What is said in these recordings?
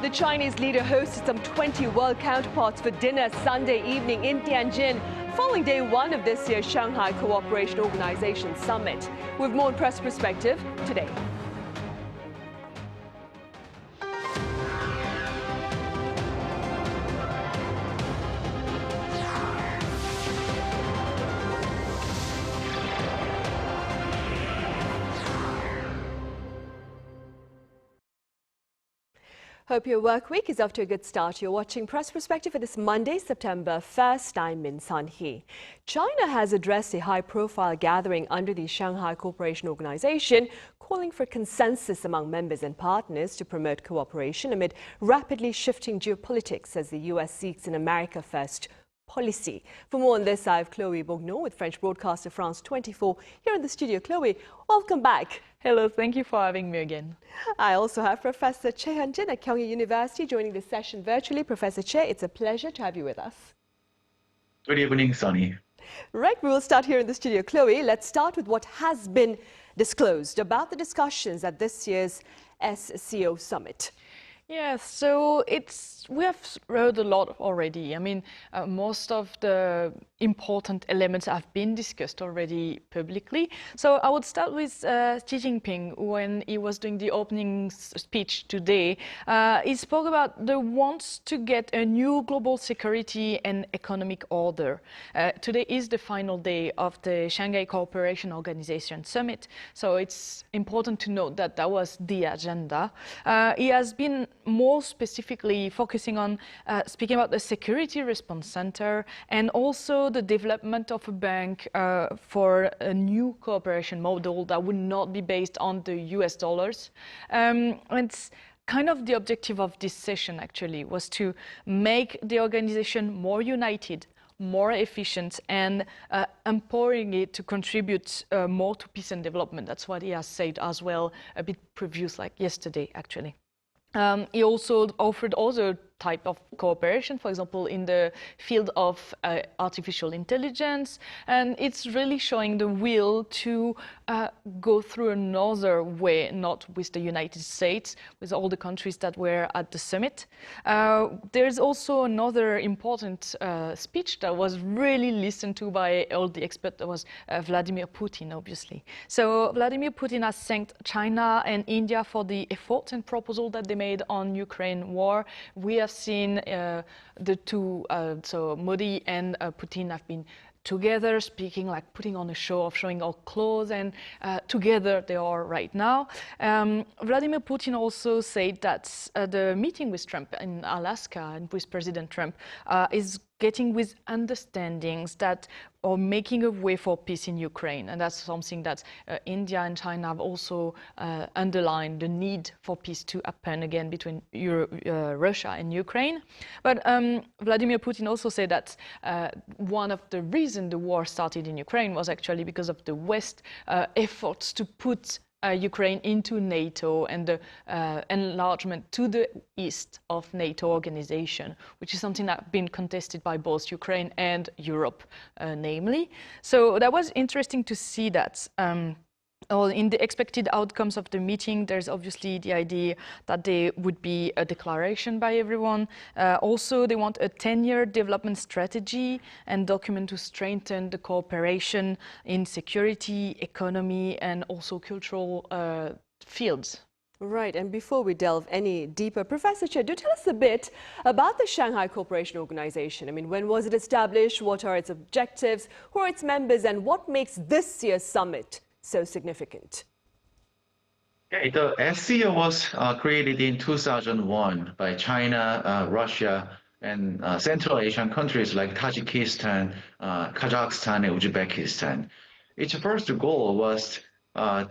The Chinese leader hosted some 20 world counterparts for dinner Sunday evening in Tianjin, following day one of this year's Shanghai Cooperation Organization Summit. With more on Press Perspective today. Hope your work week is off to a good start. You're watching Press Perspective for this Monday, September 1st. I'm Min Sunhee. China has addressed a high-profile gathering under the Shanghai Cooperation Organization, calling for consensus among members and partners to promote cooperation amid rapidly shifting geopolitics as the U.S. seeks an America First policy. For more on this, I have Chloe Borgnon with French broadcaster France 24 here in the studio. Chloe, welcome back. Hello, thank you for having me again. I also have Professor Choi Hyun Jin at Kyung Hee University joining this session virtually. Professor Choi, it's a pleasure to have you with us. Good evening, Sunny. Right, we will start here in the studio. Chloe, let's start with what has been disclosed about the discussions at this year's SCO Summit. Yes, so we have heard a lot already. I mean, most of the important elements have been discussed already publicly. So I would start with Xi Jinping. When he was doing the opening speech today, he spoke about the wants to get a new global security and economic order. Today is the final day of the Shanghai Cooperation Organization Summit, so it's important to note that that was the agenda. He has been more specifically focusing on speaking about the Security Response Center and also the development of a bank for a new cooperation model that would not be based on the US dollars. It's kind of the objective of this session, actually, was to make the organization more united, more efficient, and empowering it to contribute more to peace and development. That's what he has said as well, a bit previous, like yesterday, actually. He also offered other type of cooperation, for example, in the field of artificial intelligence, and it's really showing the will to go through another way, not with the United States, with all the countries that were at the summit. There's also another important speech that was really listened to by all the experts. That was Vladimir Putin, obviously. So Vladimir Putin has thanked China and India for the efforts and proposal that they made on Ukraine war. We have seen the two, so Modi and Putin have been together speaking, like putting on a show of showing all clothes, and together they are right now. Vladimir Putin also said that the meeting with Trump in Alaska and with President Trump is getting with understandings that are making a way for peace in Ukraine. And that's something that India and China have also underlined, the need for peace to happen again between Russia and Ukraine. But Vladimir Putin also said that one of the reasons the war started in Ukraine was actually because of the West efforts to put Ukraine into NATO and the enlargement to the east of NATO organization, which is something that's been contested by both Ukraine and Europe, namely. So that was interesting to see that. In the expected outcomes of the meeting, there's obviously the idea that there would be a declaration by everyone. Also, they want a 10-year development strategy and document to strengthen the cooperation in security, economy, and also cultural fields. Right, and before we delve any deeper, Professor Choi, do tell us a bit about the Shanghai Cooperation Organization. I mean, when was it established? What are its objectives? Who are its members? And what makes this year's summit so significant? Okay, the SCO was created in 2001 by China, Russia, and Central Asian countries like Tajikistan, Kazakhstan, and Uzbekistan. Its first goal was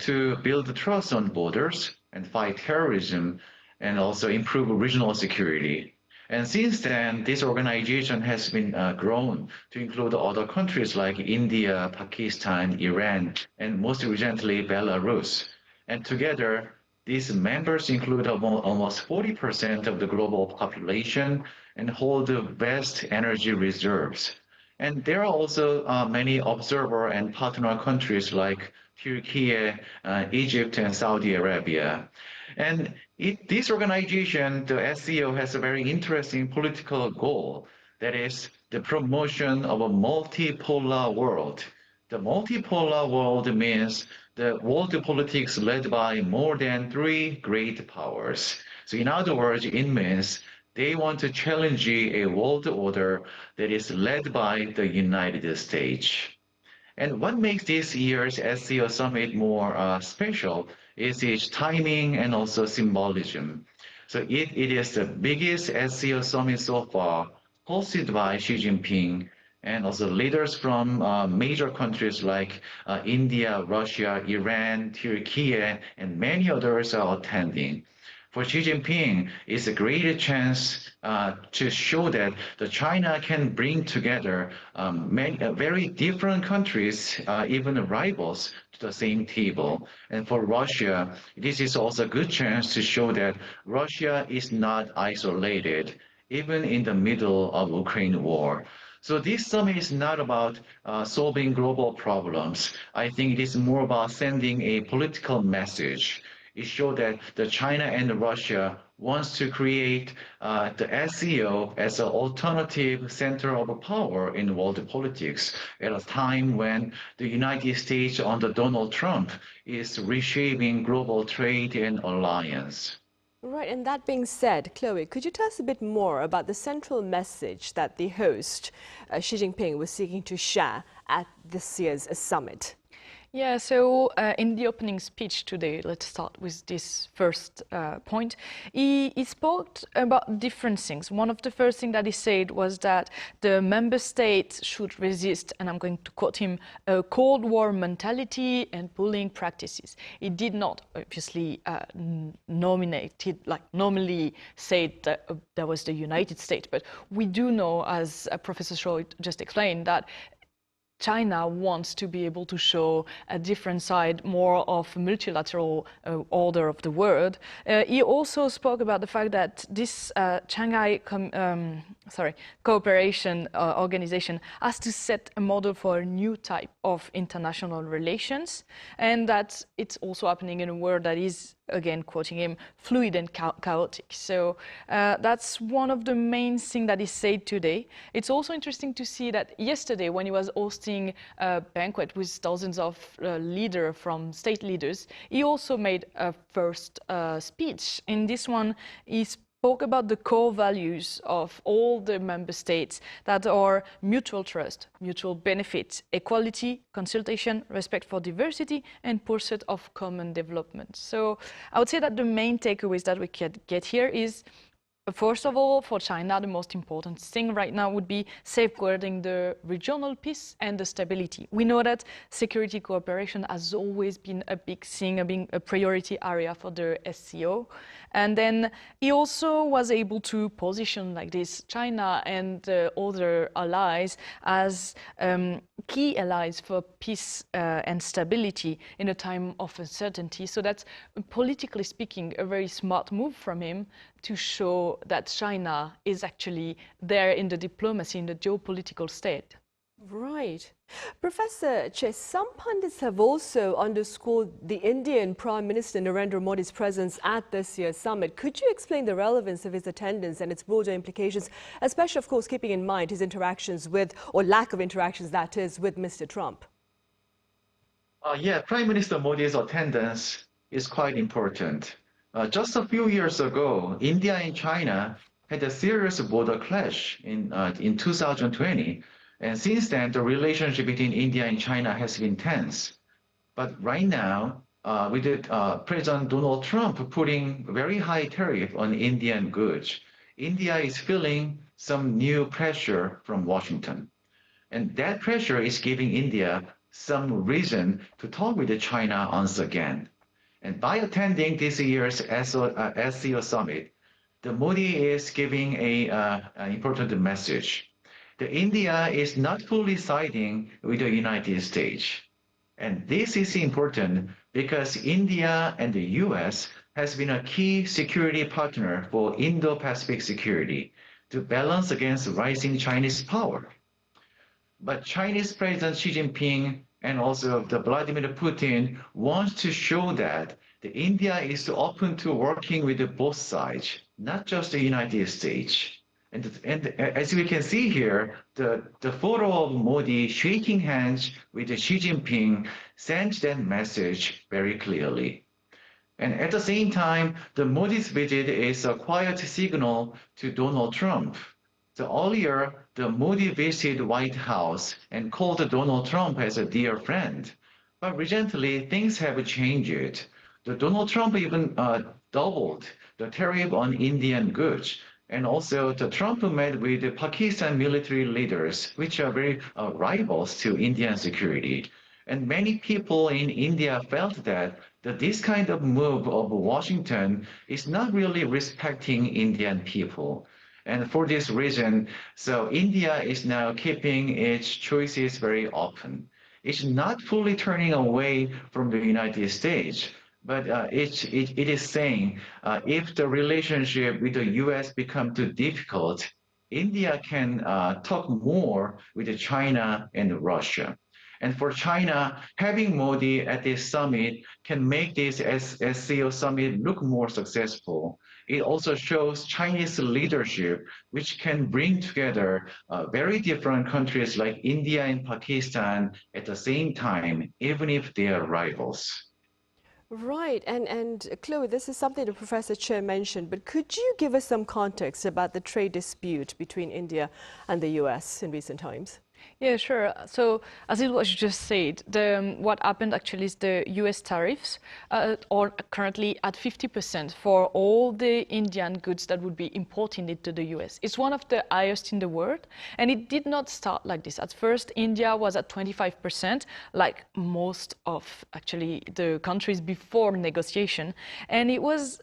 to build trust on borders and fight terrorism, and also improve regional security. And since then, this organization has been grown to include other countries like India, Pakistan, Iran, and most recently Belarus. And together, these members include almost 40% of the global population and hold vast energy reserves. And there are also many observer and partner countries like Turkey, Egypt, and Saudi Arabia. And this organization, the SCO, has a very interesting political goal. That is the promotion of a multipolar world. The multipolar world means the world politics led by more than three great powers. So in other words, it means they want to challenge a world order that is led by the United States. And what makes this year's SCO Summit more special is its timing and also symbolism. So it is the biggest SCO Summit so far, hosted by Xi Jinping, and also leaders from major countries like India, Russia, Iran, Turkey, and many others are attending. For Xi Jinping, it's a great chance to show that the China can bring together many very different countries, even rivals, to the same table. And for Russia, this is also a good chance to show that Russia is not isolated, even in the middle of Ukraine war. So this summit is not about solving global problems. I think it is more about sending a political message. It showed that the China and Russia wants to create the SCO as an alternative center of power in world politics at a time when the United States under Donald Trump is reshaping global trade and alliance. Right, and that being said, Chloe, could you tell us a bit more about the central message that the host, Xi Jinping, was seeking to share at this year's summit? Yeah, so in the opening speech today, let's start with this first point. He spoke about different things. One of the first things that he said was that the member states should resist, and I'm going to quote him, a Cold War mentality and bullying practices. He did not obviously normally say that that was the United States, but we do know, as Professor Choi just explained, that China wants to be able to show a different side, more of multilateral order of the world. He also spoke about the fact that this Shanghai Cooperation Organization has to set a model for a new type of international relations, and that it's also happening in a world that is, again quoting him, fluid and chaotic. So that's one of the main things that he said today. It's also interesting to see that yesterday, when he was hosting a banquet with thousands of state leaders, he also made a first speech. In this one, he spoke about the core values of all the member states that are mutual trust, mutual benefit, equality, consultation, respect for diversity, and pursuit of common development. So I would say that the main takeaways that we can get here is, first of all, for China, the most important thing right now would be safeguarding the regional peace and the stability. We know that security cooperation has always been a big thing, a priority area for the SCO. And then he also was able to position like this China and other allies as key allies for peace and stability in a time of uncertainty. So that's, politically speaking, a very smart move from him to show that China is actually there in the diplomacy, in the geopolitical state. Right. Professor Choi, some pundits have also underscored the Indian Prime Minister Narendra Modi's presence at this year's summit. Could you explain the relevance of his attendance and its broader implications, especially, of course, keeping in mind his interactions with, or lack of interactions, that is, with Mr. Trump? Yeah, Prime Minister Modi's attendance is quite important. Just a few years ago, India and China had a serious border clash in 2020. And since then, the relationship between India and China has been tense. But right now, with President Donald Trump putting very high tariff on Indian goods, India is feeling some new pressure from Washington. And that pressure is giving India some reason to talk with China once again. And by attending this year's SCO Summit, the Modi is giving an important message. The India is not fully siding with the United States. And this is important because India and the US has been a key security partner for Indo-Pacific security to balance against rising Chinese power. But Chinese President Xi Jinping and also the Vladimir Putin wants to show that the India is open to working with both sides, not just the United States. And as we can see here, the photo of Modi shaking hands with Xi Jinping sends that message very clearly. And at the same time, the Modi's visit is a quiet signal to Donald Trump. So earlier, the Modi visited White House and called Donald Trump as a dear friend. But recently, things have changed. The Donald Trump even doubled the tariff on Indian goods. And also, the Trump met with the Pakistan military leaders, which are very rivals to Indian security. And many people in India felt that this kind of move of Washington is not really respecting Indian people. And for this reason, so India is now keeping its choices very open. It's not fully turning away from the United States, but it is saying if the relationship with the US becomes too difficult, India can talk more with China and Russia. And for China, having Modi at this summit can make this SCO summit look more successful. It also shows Chinese leadership, which can bring together very different countries like India and Pakistan at the same time, even if they are rivals. Right, and Chloe, this is something that Professor Choi mentioned, but could you give us some context about the trade dispute between India and the US in recent times? Yeah, sure. So, as it was just said, what happened actually is the US tariffs are currently at 50% for all the Indian goods that would be imported into the US. It's one of the highest in the world, and it did not start like this. At first, India was at 25%, like most of actually the countries before negotiation, and it was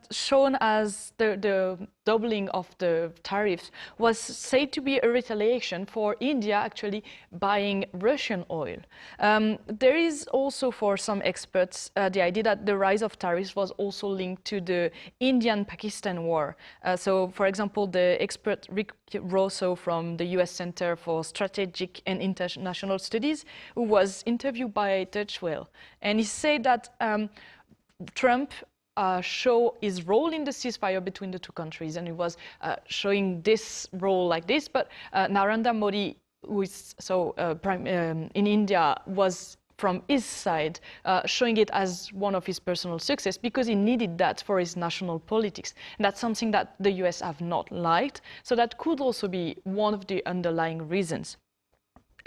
shown as the doubling of the tariffs was said to be a retaliation for India actually buying Russian oil. There is also, for some experts, the idea that the rise of tariffs was also linked to the Indian-Pakistan war. So, for example, the expert Rick Rosso from the US Center for Strategic and International Studies, who was interviewed by Touchwell, and he said that Trump show his role in the ceasefire between the two countries, and he was showing this role like this, but Narendra Modi, who is in India, was from his side, showing it as one of his personal success because he needed that for his national politics. And that's something that the US have not liked, so that could also be one of the underlying reasons.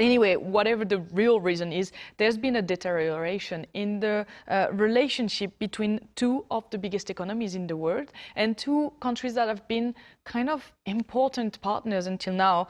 Anyway, whatever the real reason is, there's been a deterioration in the relationship between two of the biggest economies in the world and two countries that have been kind of important partners until now.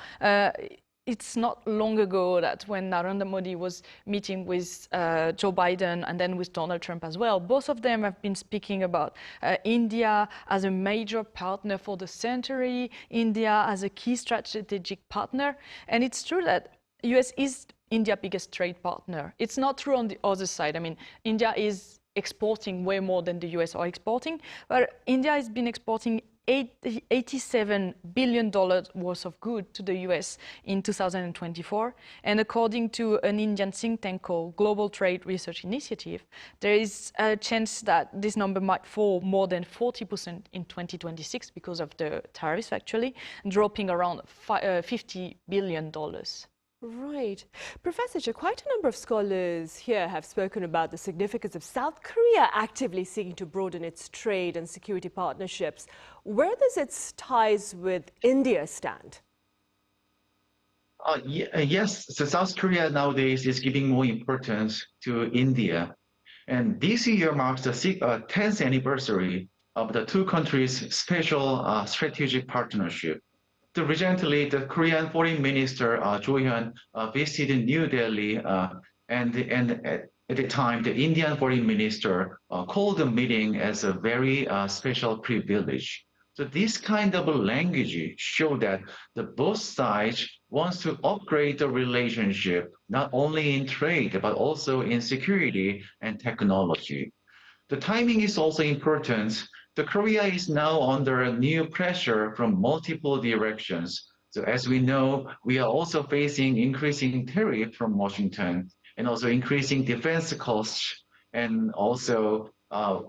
It's not long ago that when Narendra Modi was meeting with Joe Biden and then with Donald Trump as well, both of them have been speaking about India as a major partner for the century, India as a key strategic partner. And it's true that US is India's biggest trade partner. It's not true on the other side. I mean, India is exporting way more than the US are exporting, but India has been exporting $87 billion worth of goods to the US in 2024. And according to an Indian think tank called Global Trade Research Initiative, there is a chance that this number might fall more than 40% in 2026 because of the tariffs actually, dropping around $50 billion. Right. Professor Choi, quite a number of scholars here have spoken about the significance of South Korea actively seeking to broaden its trade and security partnerships. Where does its ties with India stand? Yes, so South Korea nowadays is giving more importance to India. And this year marks the 10th anniversary of the two countries' special strategic partnership. Recently, the Korean Foreign Minister Choi Hyun visited New Delhi, and at the time, the Indian Foreign Minister called the meeting as a very special privilege. So this kind of language show that both sides wants to upgrade the relationship not only in trade but also in security and technology. The timing is also important. The Korea is now under new pressure from multiple directions. So as we know, we are also facing increasing tariff from Washington and also increasing defense costs and also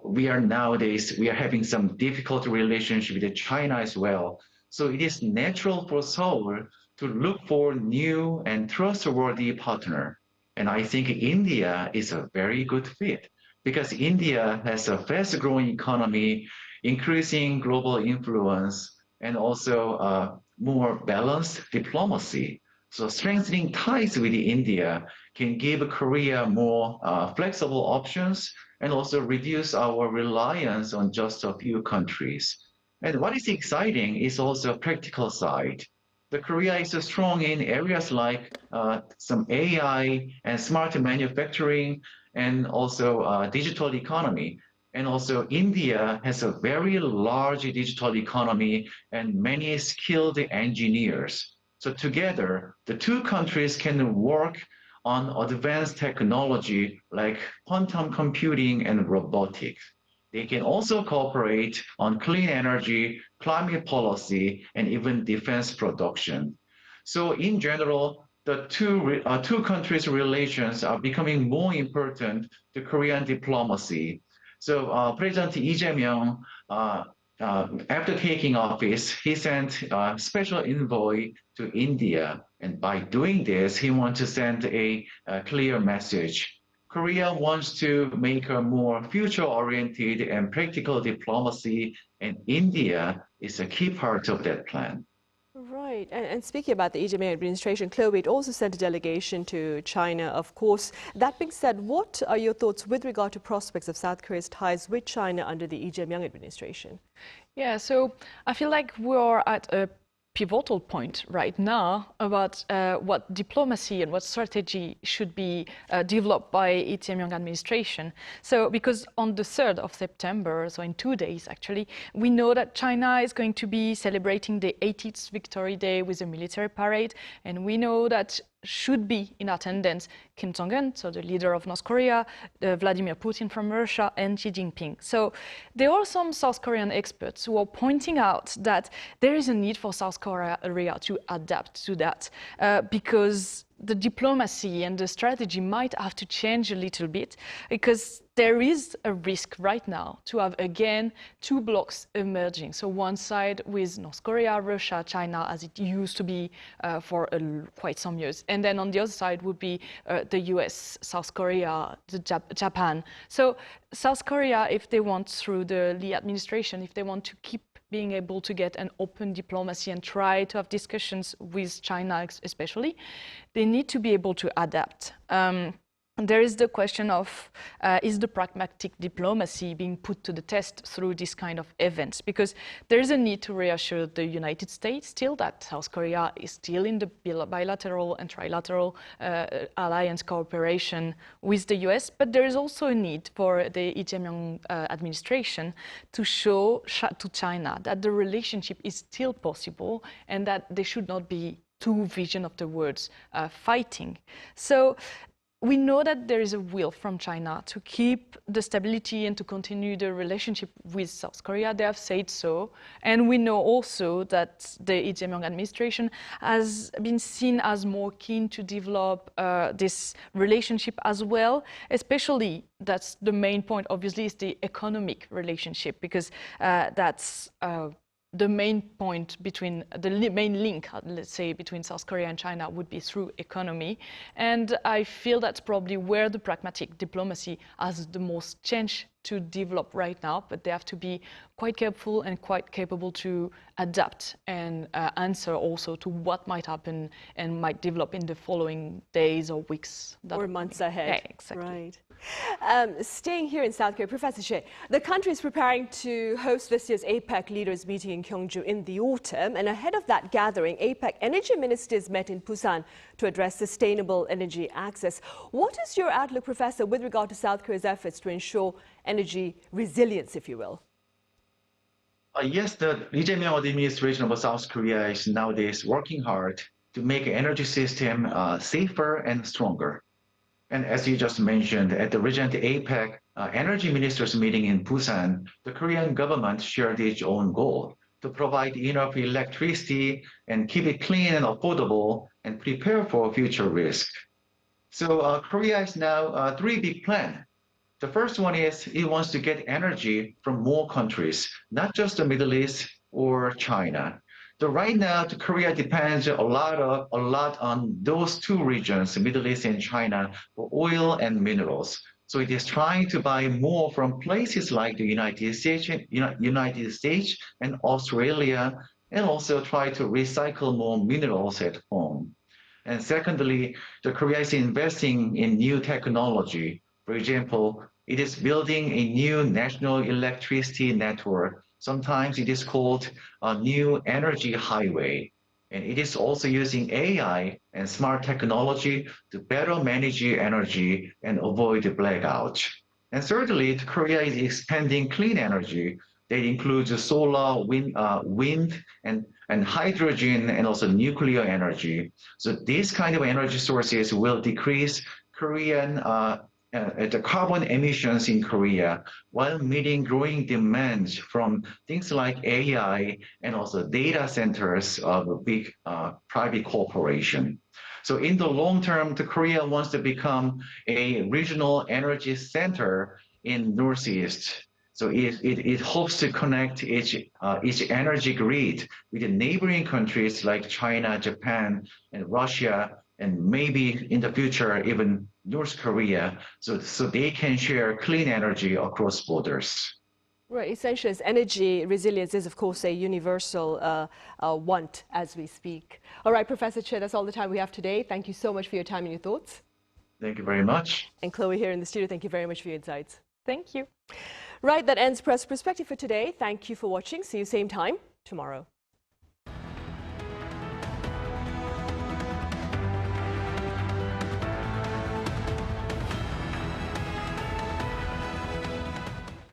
we are having some difficult relationship with China as well. So it is natural for Seoul to look for new and trustworthy partner. And I think India is a very good fit because India has a fast growing economy, increasing global influence, and also more balanced diplomacy. So strengthening ties with India can give Korea more flexible options and also reduce our reliance on just a few countries. And what is exciting is also a practical side. The Korea is strong in areas like some AI and smart manufacturing and also digital economy. And also India has a very large digital economy and many skilled engineers. So together, the two countries can work on advanced technology like quantum computing and robotics. They can also cooperate on clean energy, climate policy, and even defense production. So in general, the two countries' relations are becoming more important to Korean diplomacy. So President Lee Jae-myung, after taking office, he sent a special envoy to India. And by doing this, he wants to send a clear message. Korea wants to make a more future-oriented and practical diplomacy, and India is a key part of that plan. Right. And speaking about the Lee Jae-myung administration, Chloe, it also sent a delegation to China, of course. That being said, what are your thoughts with regard to prospects of South Korea's ties with China under the Lee Jae-myung administration? Yeah, so I feel like we're at a pivotal point right now about what diplomacy and what strategy should be developed by Lee Jae-myung administration. So because on the 3rd of September, so in 2 days actually, we know that China is going to be celebrating the 80th Victory Day with a military parade, and we know that should be in attendance Kim Jong-un, so the leader of North Korea, Vladimir Putin from Russia, and Xi Jinping. So there are some South Korean experts who are pointing out that there is a need for South Korea to adapt to that because the diplomacy and the strategy might have to change a little bit because there is a risk right now to have again two blocks emerging. So one side with North Korea, Russia, China, as it used to be for quite some years. And then on the other side would be the US, South Korea, Japan. So South Korea, if they want through the Lee administration, if they want to keep being able to get an open diplomacy and try to have discussions with China especially, they need to be able to adapt. There is the question of, is the pragmatic diplomacy being put to the test through this kind of events? Because there is a need to reassure the United States still that South Korea is still in the bilateral and trilateral alliance cooperation with the US, but there is also a need for the Lee Jae-myung administration to show to China that the relationship is still possible and that they should not be two visions of the words fighting. So we know that there is a will from China to keep the stability and to continue the relationship with South Korea. They have said so. And we know also that the Lee Jae-myung administration has been seen as more keen to develop this relationship as well, especially that's the main point, obviously, is the economic relationship, because that's the main point between the main link, let's say, between South Korea and China would be through economy. And I feel that's probably where the pragmatic diplomacy has the most chance to develop right now, but they have to be quite careful and quite capable to adapt and answer also to what might happen and might develop in the following days or weeks. Or months ahead. Yeah, exactly. Right. Staying here in South Korea, Professor Choi, the country is preparing to host this year's APEC leaders meeting in Gyeongju in the autumn. And ahead of that gathering, APEC energy ministers met in Busan to address sustainable energy access. What is your outlook, Professor, with regard to South Korea's efforts to ensure energy resilience, if you will? Yes, the Lee Jae-myung administration of South Korea is nowadays working hard to make energy system safer and stronger. And as you just mentioned, at the recent APEC energy ministers meeting in Busan, the Korean government shared its own goal to provide enough electricity and keep it clean and affordable and prepare for future risk. So Korea has now three big plans. The first one is it wants to get energy from more countries, not just the Middle East or China. So right now, Korea depends a lot on those two regions, Middle East and China, for oil and minerals. So it is trying to buy more from places like the United States and Australia, and also try to recycle more minerals at home. And secondly, the Korea is investing in new technology. For example, it is building a new national electricity network. Sometimes it is called a new energy highway. And it is also using AI and smart technology to better manage energy and avoid blackouts. And thirdly, Korea is expanding clean energy that includes solar, wind and hydrogen, and also nuclear energy. So these kind of energy sources will decrease the carbon emissions in Korea while meeting growing demands from things like AI and also data centers of big private corporation. So in the long term, Korea wants to become a regional energy center in Northeast. So it hopes to connect its energy grid with the neighboring countries like China, Japan, and Russia, and maybe in the future even North Korea, so they can share clean energy across borders. Right, essentially, as energy resilience is, of course, a universal want as we speak. All right, Professor Choi, that's all the time we have today. Thank you so much for your time and your thoughts. Thank you very much. And Chloe here in the studio, thank you very much for your insights. Thank you. Right, that ends Press Perspective for today. Thank you for watching. See you same time tomorrow.